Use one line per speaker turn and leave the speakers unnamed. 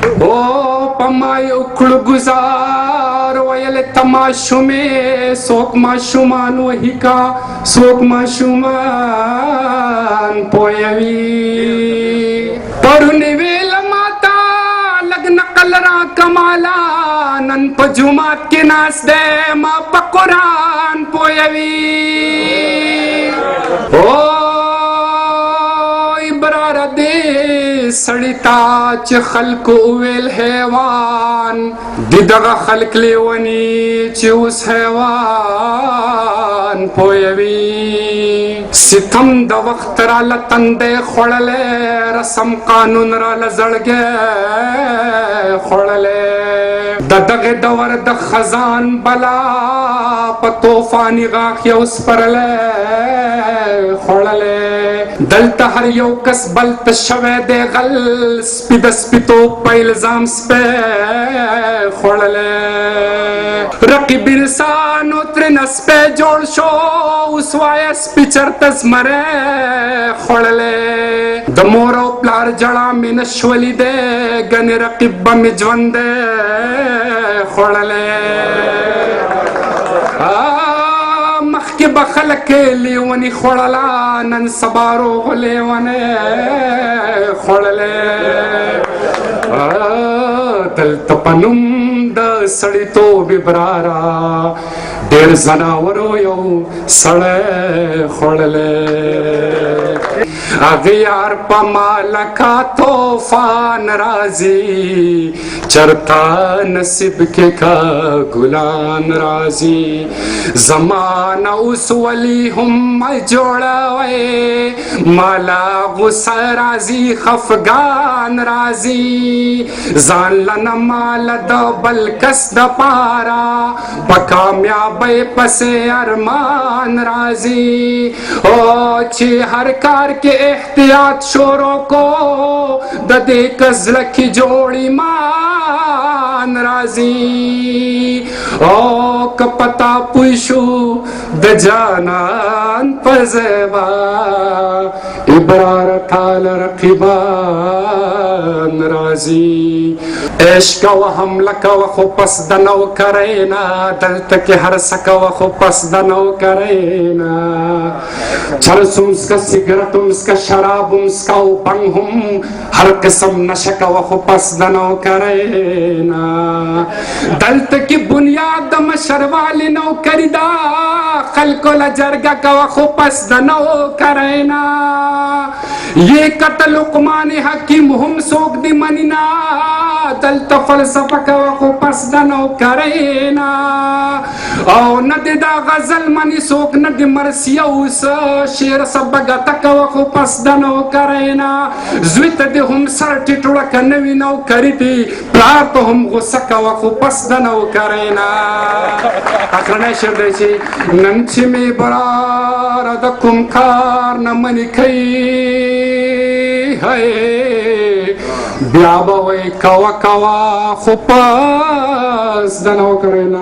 او پما یو کړو گزار ویل تماشومې څوک ماشومان وهي کا څوک ماشومان پویوي پرون ویل ماتا لګ نقل را کمالا نن په جومات کې ناس دی ما په قرآن پویوي سړی تا چې خلکو ویل حیوان د دغه خلک لیوني چې اوس حیوان پویوي ستم د وخت راله تندی خوړلی رسم قانون راله زړګی خوړلی د دغه دور د خزان بلا په طوفاني غاښ یو سپرلی خوړلی دلته هر یو کس بل ته شوی دی غل سپي د سپیتوب په الزام سپی خوړلی رقیب انسانو ترېنه سپی جوړ شو اوس وایه سپي چرته زمری خوړلی د مور او پلار جړه مې نه شولي دی ګنې رقیب به مې ژوندی خوړلی مخکې به خلک لیوني خوړله نن سبا روغ لیونی خوړلی دلته په نوم د سړیتوب برارا ډېر ځناورو یو سړی خوړلی هغه یار په ما لکه طوفان راځي چرته نصیب کې کا ګلان راځي زمانه اوس ولي هم جوړوي مالا غصه راځي خفګان راځي ځان لنه مال د بل کس د پاره په کامیابۍ پسې ارمان راځي او چې هر کار کې احتیاط شروع کو د دې کزړه کې جوړ ایمان راځي او که پتا پوه شو د جانان په زیبا ابرار تال رقیبان راځي عشق کوه حمله کوه خو پس د نوکرۍ نه دلته کې هر څه کوه خو پس د نوکرۍ نه چرس هم څکه سګرټ هم څکه شراب هم څکه او بنګ هم هر قسم نشه کوه خو پس د نوکرۍ نه دلته کې بنیاد د مشروالې نوکري ده خلکو له جرګه کوه خو پس د نوکرۍ نه یې کته لقمان حکیم هم څوک دې مني نه دلته فلسفه کوه خو پس د نوکرۍ نه او نه دې دا غزل مني څوک نه دې مرثیه اوس شعر سبګته کوه خو پس د نوکرۍ نه زوی ته دې هم سر ټیټوړه که نوي نوکري دي پلار ته هم غصه کوه خو پس د نوکرۍ نه اخرنی شعر دی چې نن چې مې براره د کوم کار نه منې کوي بیا به وایي کوه کوه خو پس د نوکرۍ نه